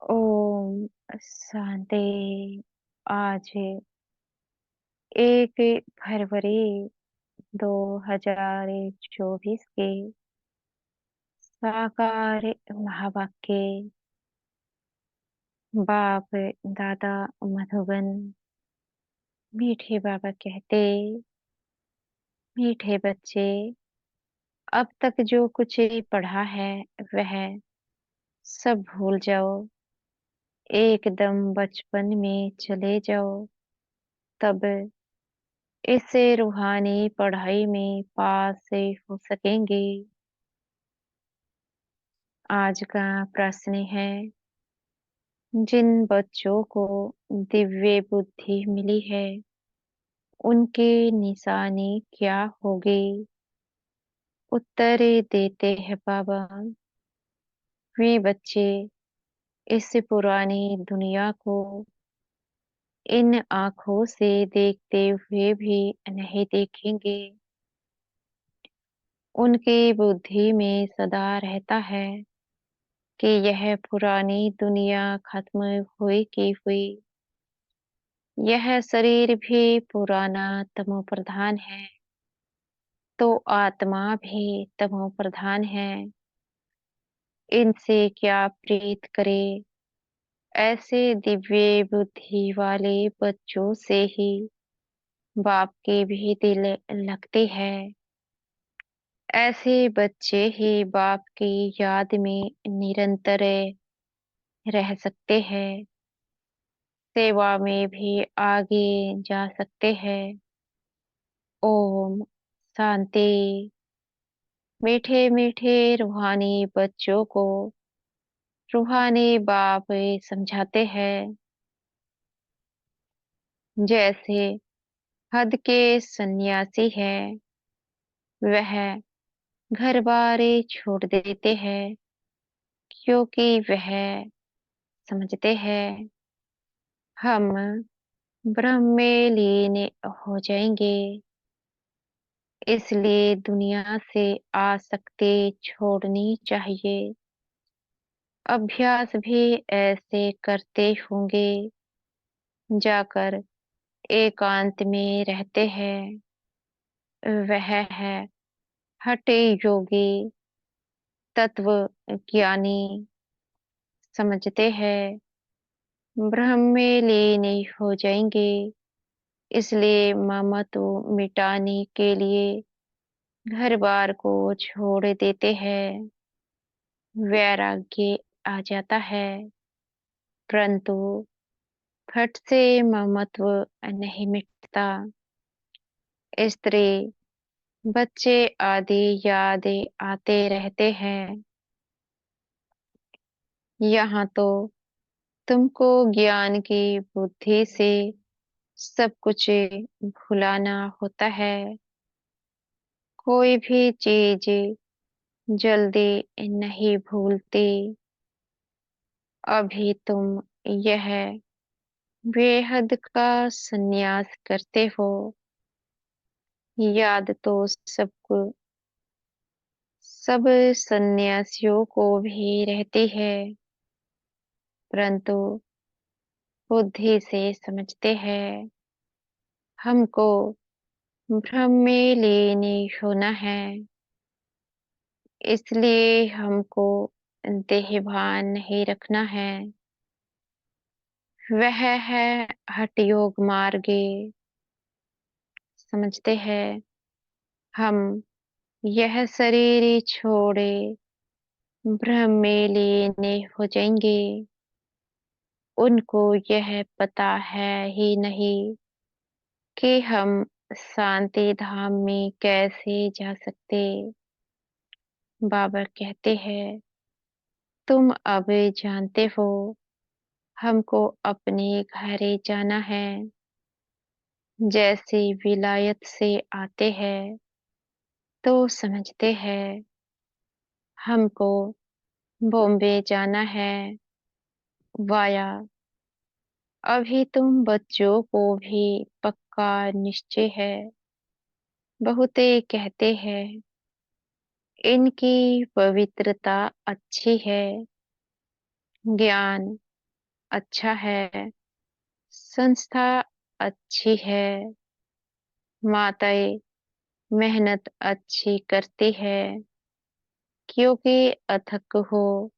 ओम शांति। आज 1 फरवरी 2024 के साकार महावाक्य बाप दादा मधुबन मीठे बाबा कहते, मीठे बच्चे, अब तक जो कुछ पढ़ा है वह सब भूल जाओ। एकदम बचपन में चले जाओ, तब इस रूहानी पढ़ाई में पास हो सकेंगे। आज का प्रश्न है, जिन बच्चों को दिव्य बुद्धि मिली है उनके निशानी क्या होगी? उत्तर देते हैं बाबा, वे बच्चे इस पुरानी दुनिया को इन आँखों से देखते हुए भी नहीं देखेंगे। उनकी बुद्धि में सदा रहता है कि यह पुरानी दुनिया खत्म हुई की हुई। यह शरीर भी पुराना तमो प्रधान है, तो आत्मा भी तमो प्रधान है। इनसे क्या प्रीत करे? ऐसे दिव्य बुद्धि वाले बच्चों से ही बाप के भी दिल लगते हैं। ऐसे बच्चे ही बाप की याद में निरंतर रह सकते हैं, सेवा में भी आगे जा सकते हैं। ओम शांति। मीठे मीठे रूहानी बच्चों को रूहानी बाप समझाते हैं, जैसे हद के सन्यासी है, वह घर बार छोड़ देते हैं क्योंकि वह समझते हैं हम ब्रह्म में लीन हो जाएंगे। इसलिए दुनिया से आसक्ति छोड़नी चाहिए। अभ्यास भी ऐसे करते होंगे, जाकर एकांत में रहते हैं। वह है हठ योगी, तत्व ज्ञानी, समझते हैं ब्रह्म में लीन हो जाएंगे। इसलिए ममत्व मिटाने के लिए घर बार को छोड़ देते हैं। वैराग्य आ जाता है, परंतु फट से ममत्व नहीं मिटता। स्त्री, बच्चे आदि यादें आते रहते हैं। यहाँ तो तुमको ज्ञान की बुद्धि से सब कुछ भुलाना होता है। कोई भी चीज जल्दी नहीं भूलती। अभी तुम यह बेहद का संन्यास करते हो। याद तो सबको, सब सन्यासियों को भी रहती है, परंतु बुद्धि से समझते हैं हमको भ्रम में लीन होना है। इसलिए हमको देहभान नहीं रखना है। वह है हठ योग मार्गे। समझते हैं हम यह शरीर छोड़े ब्रह्म में लीन हो जाएंगे। उनको यह पता है ही नहीं कि हम शांति धाम में कैसे जा सकते। बाबा कहते हैं, तुम अब जानते हो हमको अपने घर जाना है। जैसे विलायत से आते हैं तो समझते हैं हमको बॉम्बे जाना है वाया। अभी तुम बच्चों को भी पक्का निश्चय है। बहुते कहते हैं इनकी पवित्रता अच्छी है, ज्ञान अच्छा है, संस्था अच्छी है, माताएं मेहनत अच्छी करती है, क्योंकि अथक हो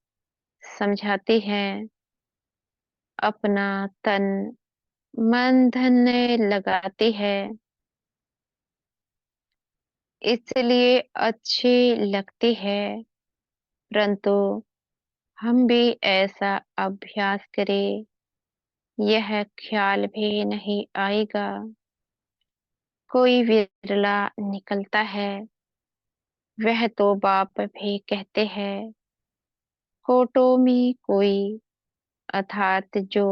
समझाती हैं, अपना तन मन धन लगाती है, इसलिए अच्छी लगती है। परंतु हम भी ऐसा अभ्यास करें, यह ख्याल भी नहीं आएगा। कोई विरला निकलता है, वह तो बाप भी कहते हैं। फोटो में कोई अर्थात जो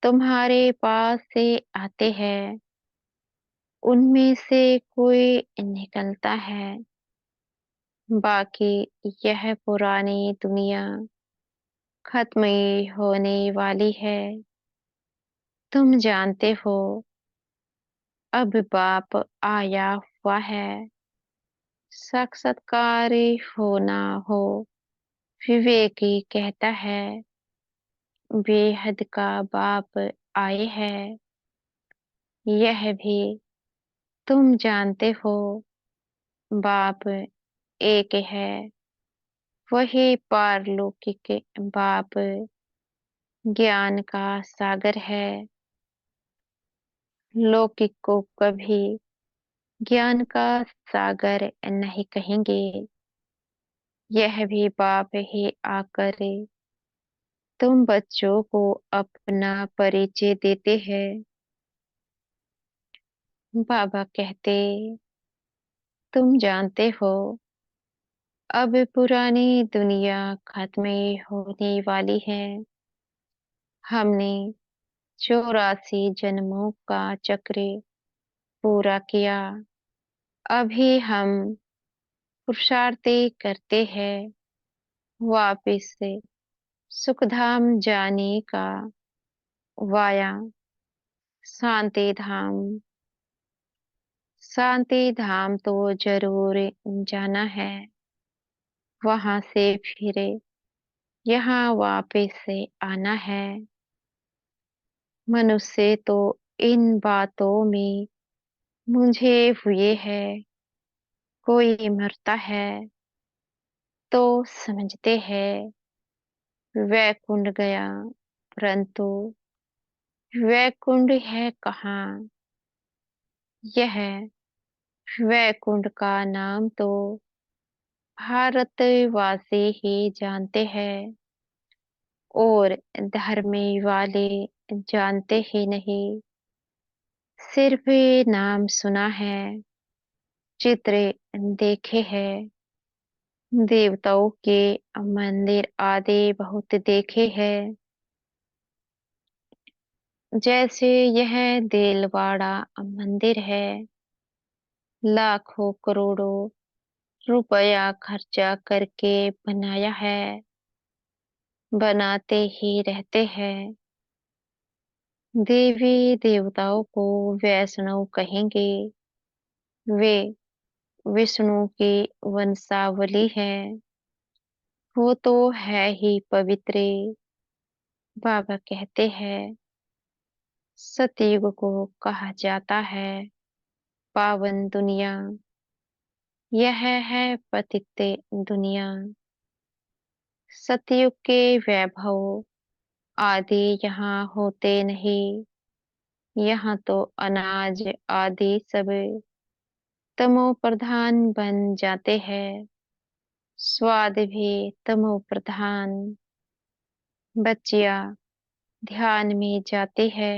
तुम्हारे पास से आते हैं, उनमें से कोई निकलता है। बाकी यह पुरानी दुनिया खत्म ही होने वाली है। तुम जानते हो, अब बाप आया हुआ है। साक्षात्कार हो ना हो, विवेकी कहता है, बेहद का बाप आए हैं। यह भी तुम जानते हो, बाप एक है। वही पारलौकिक बाप ज्ञान का सागर है। लौकिक को कभी ज्ञान का सागर नहीं कहेंगे। यह भी बाप ही आकर तुम बच्चों को अपना परिचय देते हैं। बाबा कहते, तुम जानते हो, अब पुरानी दुनिया खत्म होने वाली है। हमने 84 जन्मों का चक्र पूरा किया। अभी हम पुरुषार्थ करते हैं वापिस से सुखधाम जाने का, वाया शांति धाम। शांति धाम तो जरूर जाना है, वहां से फिर यहाँ वापस से आना है। मनुष्य तो इन बातों में मुझे हुए है। कोई मरता है तो समझते हैं वैकुंठ गया, परंतु वैकुंठ है कहाँ? यह वैकुंठ का नाम तो भारतवासी ही जानते हैं, और धर्मी वाले जानते ही नहीं। सिर्फ नाम सुना है, चित्र देखे हैं, देवताओं के मंदिर आदि बहुत देखे हैं। जैसे यह देलवाड़ा मंदिर है, लाखों करोड़ों रुपया खर्चा करके बनाया है, बनाते ही रहते हैं। देवी देवताओं को वैष्णव कहेंगे, वे विष्णु की वंशावली है। वो तो है ही पवित्र। बाबा कहते हैं, सतयुग को कहा जाता है पावन दुनिया। यह है पतित दुनिया। सतयुग के वैभव आदि यहाँ होते नहीं। यहाँ तो अनाज आदि सब तमो प्रधान बन जाते हैं। स्वाद भी तमो प्रधान। बच्चियां ध्यान में जाती है,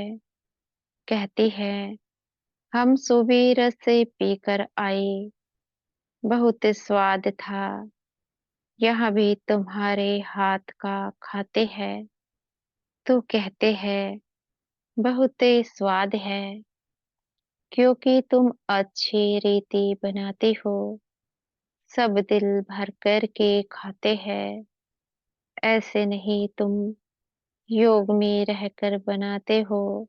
कहती है, हम सुबह से पीकर आए, बहुत स्वाद था। यह भी तुम्हारे हाथ का खाते हैं। तो कहते हैं, बहुत स्वाद है, क्योंकि तुम अच्छी रीति बनाते हो, सब दिल भर कर के खाते हैं। ऐसे नहीं, तुम योग में रहकर बनाते हो,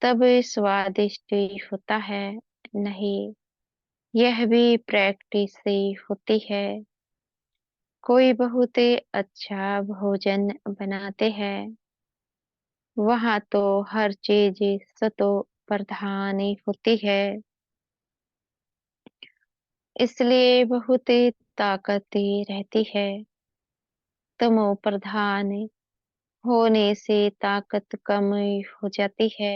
तब स्वादिष्ट होता है। नहीं, यह भी प्रैक्टिस से होती है। कोई बहुत अच्छा भोजन बनाते हैं, वहाँ तो हर चीज सतो प्रधान ही होती है, इसलिए बहुत ताकत ही रहती है। तमो प्रधान होने से ताकत कम हो जाती है,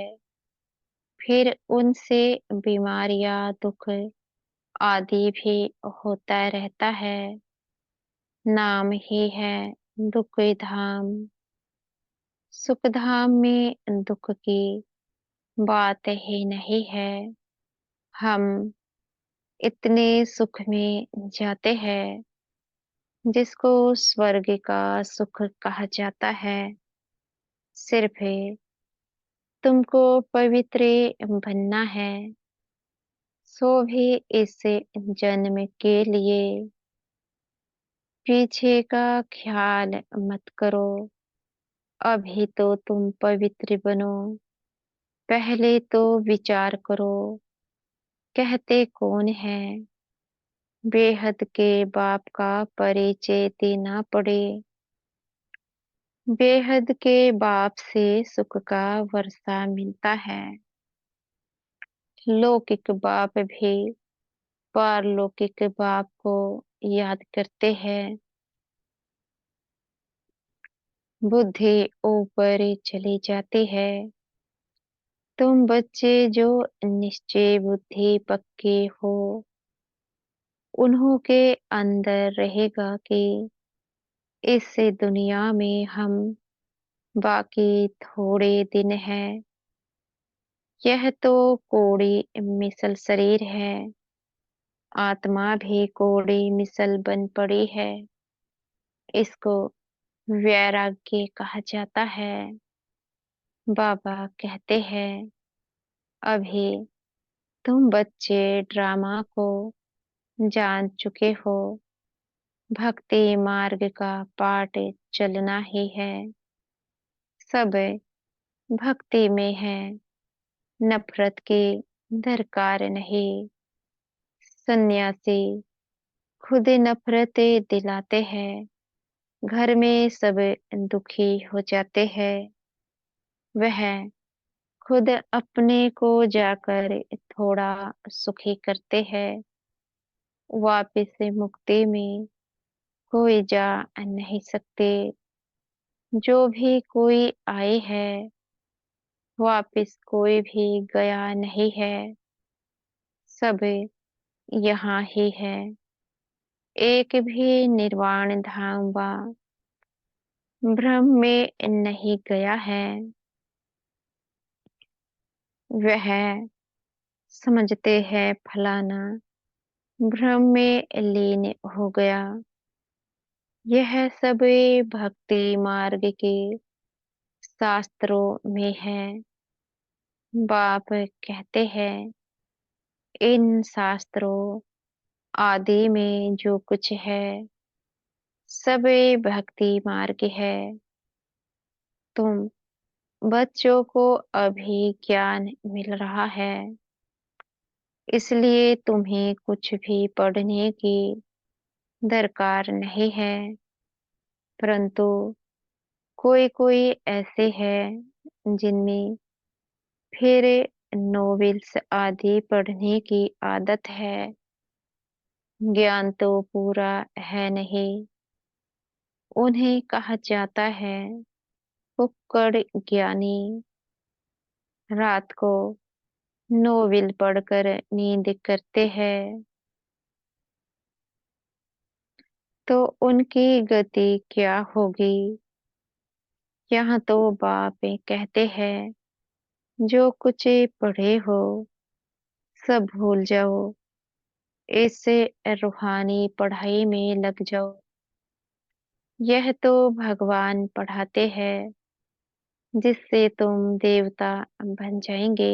फिर उनसे बीमारियां, दुख आदि भी होता रहता है। नाम ही है दुख धाम। सुख धाम में दुख की बात ही नहीं है। हम इतने सुख में जाते हैं जिसको स्वर्ग का सुख कहा जाता है। सिर्फ तुमको पवित्र बनना है, सो भी इस जन्म के लिए पीछे का ख्याल मत करो। अभी तो तुम पवित्र बनो, पहले तो विचार करो। कहते कौन है बेहद के बाप का परिचय देना पड़े। बेहद के बाप से सुख का वर्षा मिलता है। लौकिक बाप भी पारलौकिक बाप को याद करते हैं। बुद्धि ऊपर चली जाती है। तुम बच्चे जो निश्चय बुद्धि पक्के हो, उन्हों के अंदर रहेगा कि इस दुनिया में हम बाकी थोड़े दिन हैं। यह तो कोड़ी मिसल शरीर है, आत्मा भी कोड़ी मिसल बन पड़ी है। इसको वैराग्य कहा जाता है। बाबा कहते हैं, अभी तुम बच्चे ड्रामा को जान चुके हो। भक्ति मार्ग का पाठ चलना ही है। सब भक्ति में है, नफरत की दरकार नहीं। सन्यासी खुद नफरत दिलाते हैं, घर में सब दुखी हो जाते हैं। वह खुद अपने को जाकर थोड़ा सुखी करते हैं। वापिस मुक्ति में कोई जा नहीं सकते। जो भी कोई आए है, वापिस कोई भी गया नहीं है। सब यहाँ ही है। एक भी निर्वाण धाम व ब्रह्म में नहीं गया है। वह समझते हैं फलाना भ्रम में लीन हो गया। यह सब भक्ति मार्ग के शास्त्रों में है। बाप कहते हैं, इन शास्त्रों आदि में जो कुछ है, सब भक्ति मार्ग है। तुम बच्चों को अभी ज्ञान मिल रहा है, इसलिए तुम्हें कुछ भी पढ़ने की दरकार नहीं है। परंतु कोई कोई ऐसे हैं जिनमें फिर नॉवेल्स आदि पढ़ने की आदत है। ज्ञान तो पूरा है नहीं। उन्हें कहा जाता है फुक्कड़ ज्ञानी। रात को नॉवेल पढ़कर नींद करते हैं तो उनकी गति क्या होगी। यहाँ तो बाप कहते हैं, जो कुछ पढ़े हो सब भूल जाओ। इससे रूहानी पढ़ाई में लग जाओ। यह तो भगवान पढ़ाते हैं, जिससे तुम देवता बन जाएंगे।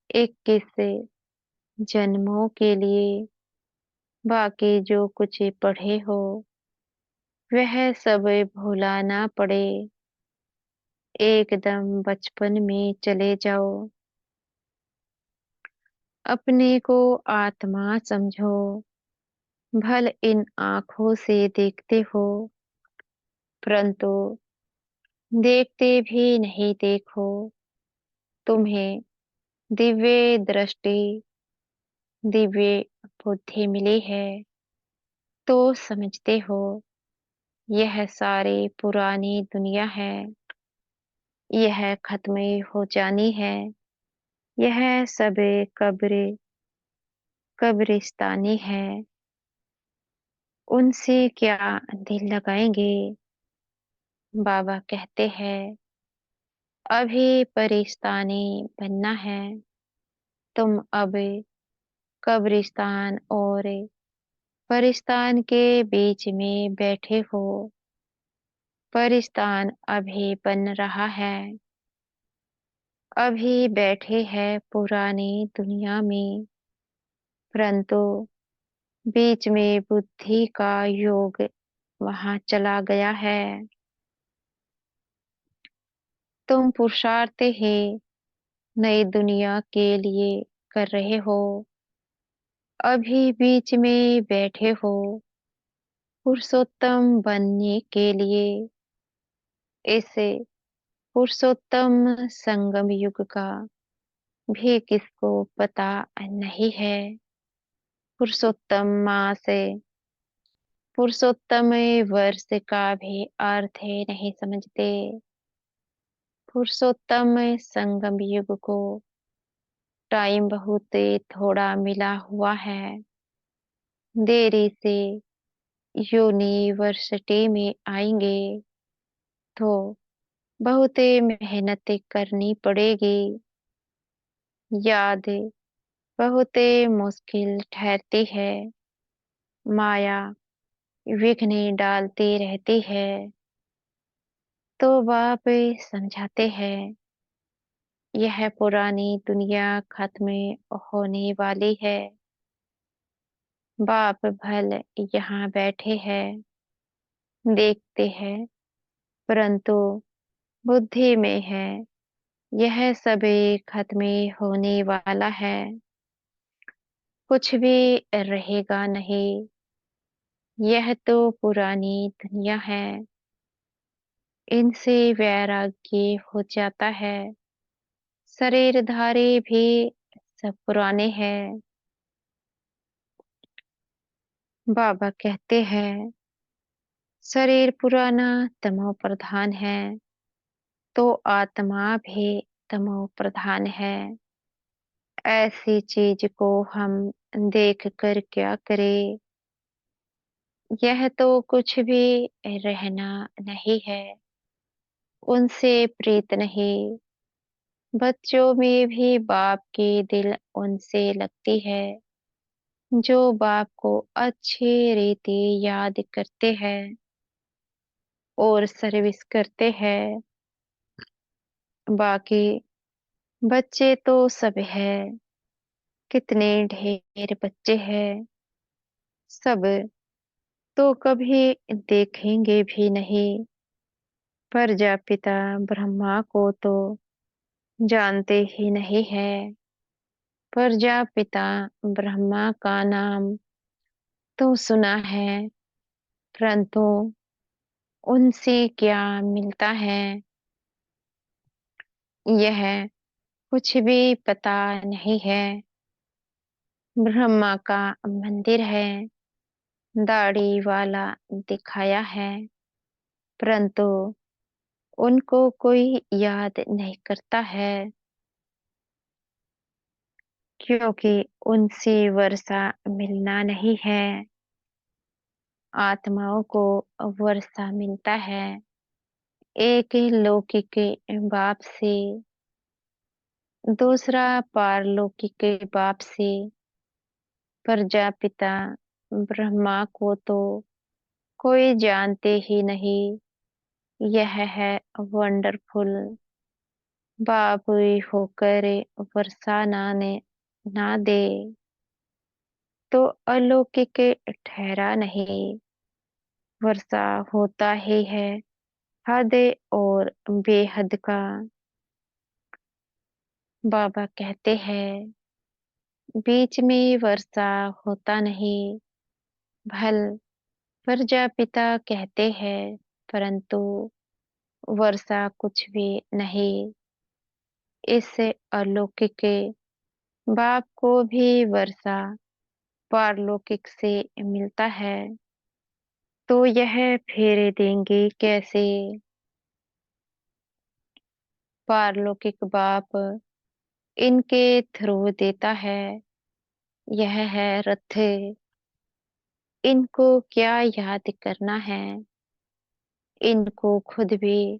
21 जन्मों के लिए बाकी जो कुछ पढ़े हो वह सब भुला ना पड़े। एकदम बचपन में चले जाओ। अपने को आत्मा समझो। भल इन आँखों से देखते हो, परंतु देखते भी नहीं देखो, तुम्हें दिव्य दृष्टि, दिव्य बुद्धि मिली है, तो समझते हो यह सारी पुरानी दुनिया है, यह खत्म हो जानी है, यह सब कब्रिस्तानी है, उनसे क्या दिल लगाएंगे। बाबा कहते हैं अभी परिस्तानी बनना है, तुम अब कब्रिस्तान और परिस्तान के बीच में बैठे हो। परिस्तान अभी बन रहा है, अभी बैठे हैं पुरानी दुनिया में, परंतु बीच में बुद्धि का योग वहां चला गया है। तुम पुरुषार्थ ही नई दुनिया के लिए कर रहे हो, अभी बीच में बैठे हो पुरुषोत्तम बनने के लिए। इस पुरुषोत्तम संगम युग का भी किसको पता नहीं है। पुरुषोत्तम मास, पुरुषोत्तम वर्ष का भी अर्थ नहीं समझते। पुरुषोत्तम संगम युग को टाइम बहुत थोड़ा मिला हुआ है। देरी से यूनिवर्सिटी में आएंगे तो बहुत मेहनत करनी पड़ेगी। याद बहुत मुश्किल ठहरती है, माया विघ्न डालती रहती है। तो बाप समझाते हैं यह पुरानी दुनिया खत्म होने वाली है। बाप भल यहाँ बैठे हैं, देखते हैं, परंतु बुद्धि में है यह सभी खत्म होने वाला है, कुछ भी रहेगा नहीं। यह तो पुरानी दुनिया है, इनसे वैराग्य हो जाता है। शरीरधारी भी सब पुराने हैं। बाबा कहते हैं शरीर पुराना तमो प्रधान है, तो आत्मा भी तमो प्रधान है। ऐसी चीज को हम देख कर क्या करें। यह तो कुछ भी रहना नहीं है, उनसे प्रीत नहीं। बच्चों में भी बाप की दिल उनसे लगती है, जो बाप को अच्छी रीति याद करते हैं और सर्विस करते हैं। बाकी बच्चे तो सब है, कितने ढेर बच्चे हैं, सब तो कभी देखेंगे भी नहीं। प्रजापिता ब्रह्मा को तो जानते ही नहीं है। प्रजापिता ब्रह्मा का नाम तो सुना है, परंतु उनसे क्या मिलता है यह कुछ भी पता नहीं है। ब्रह्मा का मंदिर है, दाढ़ी वाला दिखाया है, परंतु उनको कोई याद नहीं करता है, क्योंकि उनसे वर्षा मिलना नहीं है। आत्माओं को वर्षा मिलता है एक लौकिक बाप से, दूसरा पारलौकिक बाप से। प्रजापिता ब्रह्मा को तो कोई जानते ही नहीं। यह है वंडरफुल। बाप होकर वर्षा ना दे तो अलौकिक ठहरा नहीं। वर्षा होता ही है हद और बेहद का। बाबा कहते हैं बीच में वर्षा होता नहीं। भल प्रजापिता कहते हैं, परंतु वर्षा कुछ भी नहीं, इस अलौकिक बाप को भी वर्षा पारलौकिक से मिलता है, तो यह फेरे देंगे कैसे? पारलौकिक बाप इनके थ्रू देता है, यह है रथ। इनको क्या याद करना है? इनको खुद भी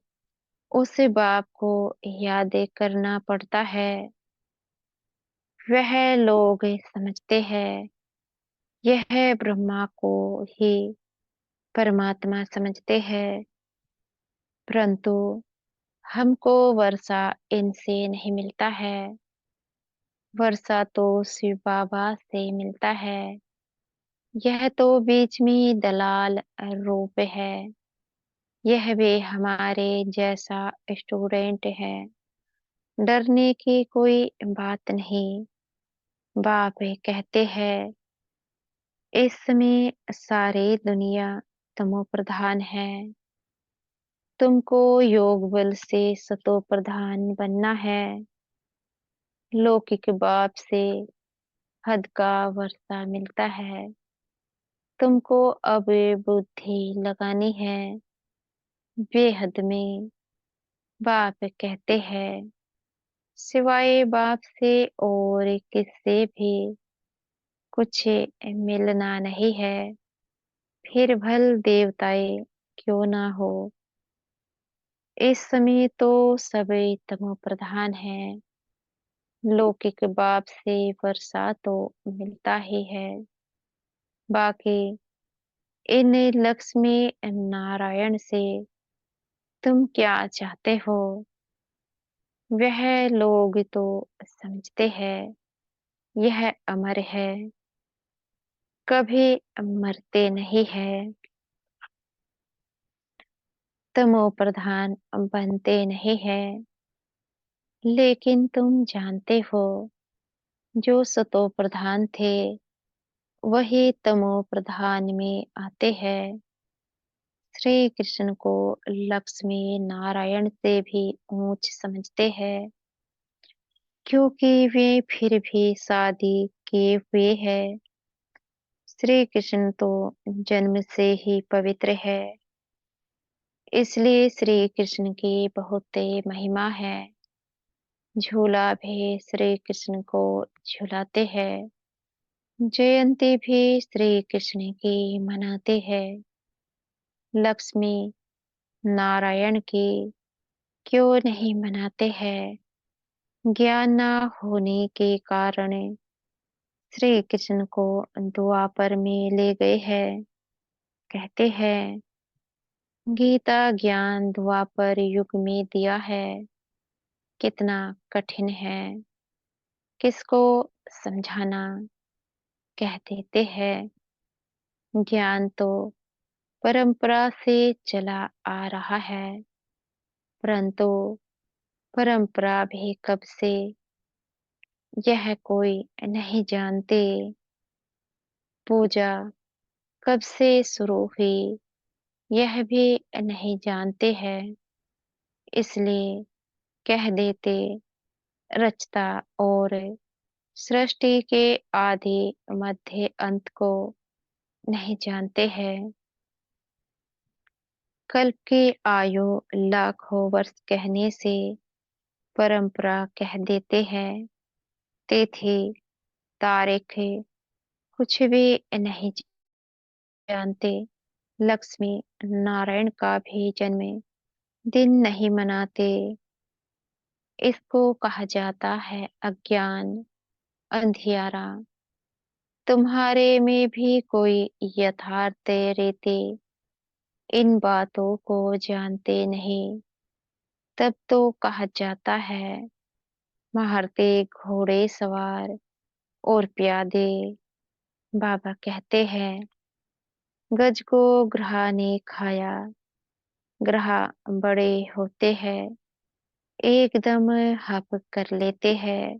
उस बाप को याद करना पड़ता है। वह लोग समझते हैं यह ब्रह्मा को ही परमात्मा समझते हैं, परंतु हमको वर्षा इनसे नहीं मिलता है। वर्षा तो शिव बाबा से मिलता है। यह तो बीच में दलाल रूप है। यह भी हमारे जैसा स्टूडेंट है। डरने की कोई बात नहीं। बाप कहते हैं इस समय सारी दुनिया तमो प्रधान है। तुमको योग बल से सतो प्रधान बनना है। लौकिक बाप से हद का वर्षा मिलता है। तुमको अब बुद्धि लगानी है बेहद में। बाप कहते हैं सिवाय बाप से और किससे भी कुछ मिलना नहीं है। फिर भल देवताएं क्यों ना हो। इस समय तो सभी तमो प्रधान है। लौकिक बाप से वर्षा तो मिलता ही है। बाकी इन लक्ष्मी नारायण से तुम क्या चाहते हो? वह लोग तो समझते हैं यह अमर है, कभी मरते नहीं है। तमो प्रधान बनते नहीं है। लेकिन तुम जानते हो जो सतो प्रधान थे वही तमो प्रधान में आते हैं। श्री कृष्ण को लक्ष्मी नारायण से भी ऊंच समझते हैं, क्योंकि वे फिर भी शादी किए हुए हैं। श्री कृष्ण तो जन्म से ही पवित्र है, इसलिए श्री कृष्ण की बहुत महिमा है। झूला भी श्री कृष्ण को झुलाते हैं। जयंती भी श्री कृष्ण की मनाते हैं। लक्ष्मी नारायण की क्यों नहीं मनाते हैं? ज्ञान न होने के कारण श्री कृष्ण को द्वापर में ले गए हैं। कहते हैं गीता ज्ञान द्वापर युग में दिया है। कितना कठिन है किसको समझाना। कह देते हैं ज्ञान तो परंपरा से चला आ रहा है, परंतु परंपरा भी कब से यह कोई नहीं जानते। पूजा कब से शुरू हुई यह भी नहीं जानते हैं। इसलिए कह देते रचता और सृष्टि के आदि मध्य अंत को नहीं जानते हैं। कल्प की आयु लाखों वर्ष कहने से परंपरा कह देते हैं। तिथि तारीख कुछ भी नहीं जानते। लक्ष्मी नारायण का भी जन्म दिन नहीं मनाते। इसको कहा जाता है अज्ञान अंधियारा। तुम्हारे में भी कोई यथार्थ रीति इन बातों को जानते नहीं। तब तो कहा जाता है महारते घोड़े सवार और प्यादे। बाबा कहते हैं गज को ग्रह ने खाया। ग्रह बड़े होते हैं, एकदम हप कर लेते हैं।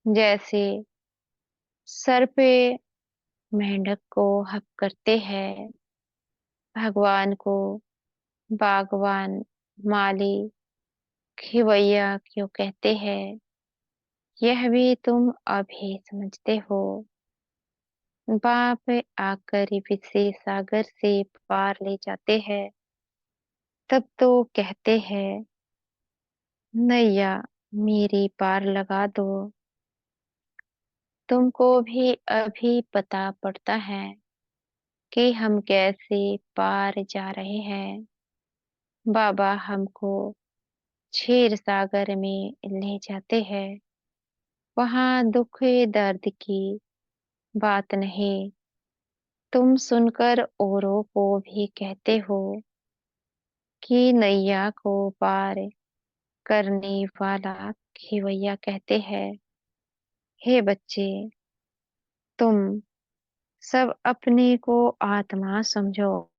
जैसे सर्प मेंढक को हप करते हैं, भगवान को बागवान, माली, खिवैया क्यों कहते हैं, यह भी तुम अभी समझते हो। बाप आकर इसे सागर से पार ले जाते हैं, तब तो कहते हैं, नैया मेरी पार लगा दो। तुमको भी अभी पता पड़ता है कि हम कैसे पार जा रहे हैं। बाबा हमको क्षीर सागर में ले जाते हैं। वहाँ दुख दर्द की बात नहीं। तुम सुनकर औरों को भी कहते हो कि नैया को पार करने वाला खिवैया कहते हैं। हे बच्चे, तुम सब अपने को आत्मा समझो।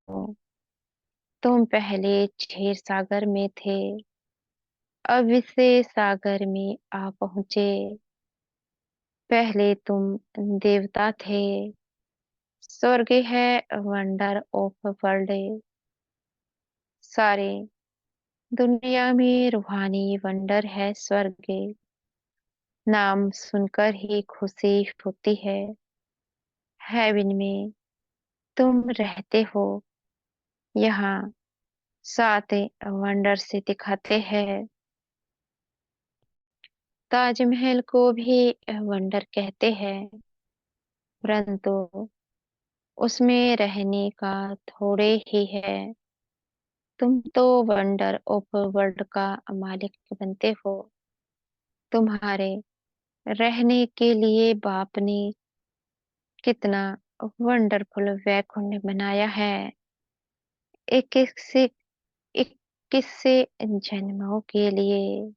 तुम पहले क्षीर सागर में थे, अब इसे सागर में आ पहुँचे। पहले तुम देवता थे, स्वर्ग है वंडर ऑफ वर्ल्ड। सारे दुनिया में रूहानी वंडर है स्वर्ग। नाम सुनकर ही खुशी होती है। हेवन में तुम रहते हो, यहाँ सात वंडर से दिखाते हैं। ताजमहल को भी वंडर कहते हैं, परंतु उसमें रहने का थोड़े ही है। तुम तो वंडर ऑफ वर्ल्ड का मालिक बनते हो। तुम्हारे रहने के लिए बाप ने कितना वंडरफुल वैकुंठ बनाया है। 21 से 21 से जन्मों के लिए।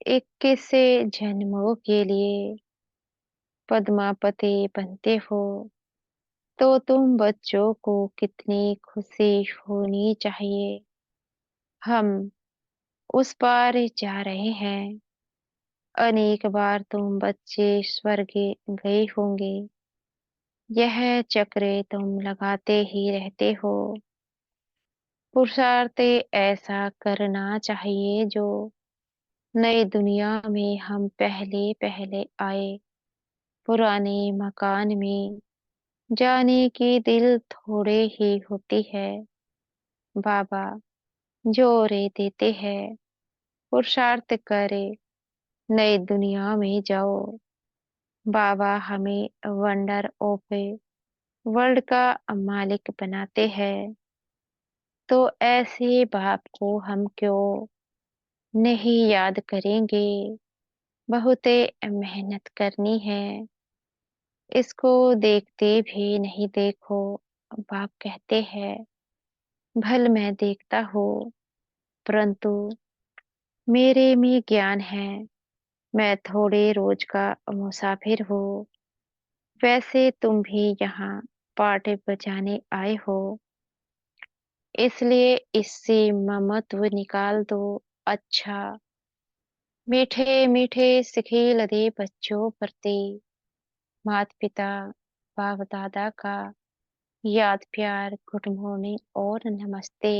21 से जन्मों के लिए पद्मापति बनते हो, तो तुम बच्चों को कितनी खुशी होनी चाहिए। हम उस पार जा रहे हैं। अनेक बार तुम बच्चे स्वर्ग गए होंगे। यह चक्र तुम लगाते ही रहते हो। पुरुषार्थ ऐसा करना चाहिए जो नई दुनिया में हम पहले पहले आए। पुराने मकान में जाने की दिल थोड़े ही होती है। बाबा जोरे देते हैं, पुरुषार्थ करे, नई दुनिया में जाओ। बाबा हमें वंडर ऑफ वर्ल्ड का मालिक बनाते हैं, तो ऐसे बाप को हम क्यों नहीं याद करेंगे। बहुत मेहनत करनी है, इसको देखते भी नहीं देखो। बाप कहते हैं, भल मैं देखता हूँ, परंतु मेरे में ज्ञान है। मैं थोड़े रोज का मुसाफिर हूँ। वैसे तुम भी यहाँ पार्ट बजाने आए हो, इसलिए इससे ममत्व निकाल दो। अच्छा, मीठे मीठे सिखिल दे बच्चों प्रति माता पिता बाप दादा का याद प्यार गुड मॉर्निंग और नमस्ते।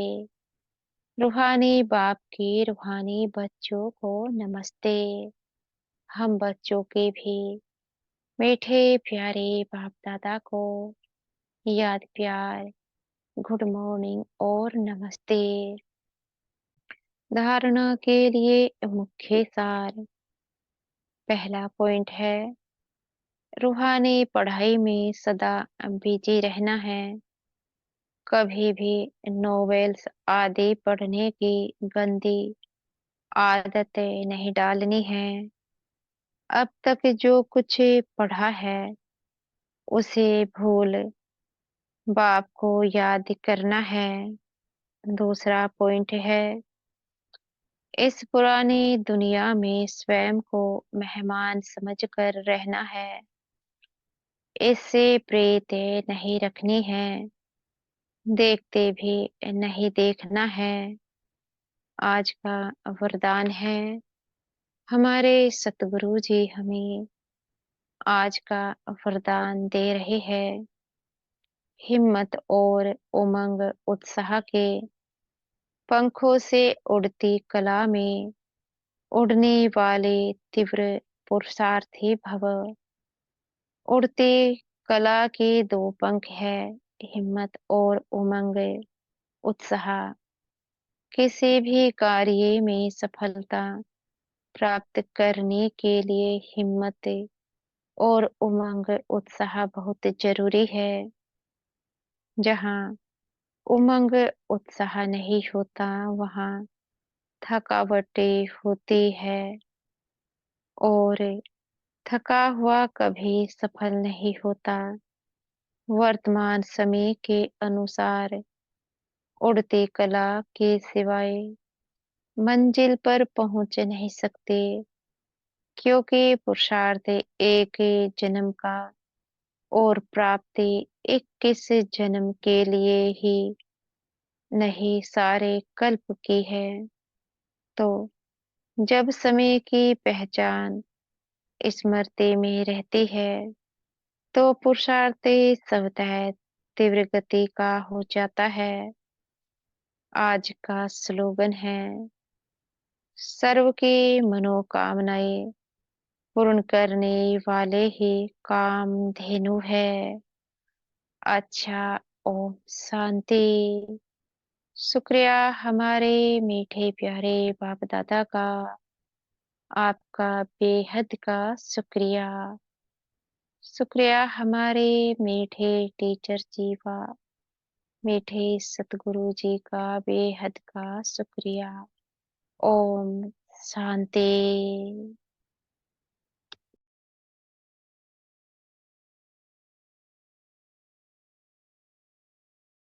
रूहानी बाप के रूहानी बच्चों को नमस्ते। हम बच्चों के भी मीठे प्यारे बाप दादा को याद प्यार गुड मॉर्निंग और नमस्ते। धारणा के लिए मुख्य सार। पहला पॉइंट है, रूहानी पढ़ाई में सदा बिजी रहना है। कभी भी नॉवेल्स आदि पढ़ने की गंदी आदतें नहीं डालनी है। अब तक जो कुछ पढ़ा है उसे भूल बाप को याद करना है। दूसरा पॉइंट है, इस पुरानी दुनिया में स्वयं को मेहमान समझकर रहना है। इससे प्रीत नहीं रखनी है, देखते भी नहीं देखना है। आज का वरदान है, हमारे सतगुरु जी हमें आज का वरदान दे रहे हैं, हिम्मत और उमंग उत्साह के पंखों से उड़ती कला में उड़ने वाले तीव्र पुरुषार्थी भव। उड़ते कला के दो पंख है, हिम्मत और उमंग उत्साह। किसी भी कार्य में सफलता प्राप्त करने के लिए हिम्मत और उमंग उत्साह बहुत जरूरी है। जहाँ उमंग उत्साह नहीं होता, वहाँ थकावटें होती है और थका हुआ कभी सफल नहीं होता। वर्तमान समय के अनुसार उड़ती कला के सिवाय मंजिल पर पहुंच नहीं सकते, क्योंकि पुरुषार्थ एक जन्म का और प्राप्ति 21 जन्म के लिए ही नहीं, सारे कल्प की है। तो जब समय की पहचान स्मृति में रहती है, तो पुरुषार्थ स्वतः तीव्र गति का हो जाता है। आज का स्लोगन है, सर्व की मनोकामनाएं पूर्ण करने वाले ही कामधेनु है। अच्छा, ओम शांति। शुक्रिया हमारे मीठे प्यारे बाप दादा का, आपका बेहद का शुक्रिया। शुक्रिया हमारे मीठे टीचर जी का, मीठे सतगुरु जी का बेहद का शुक्रिया। ओम शांति।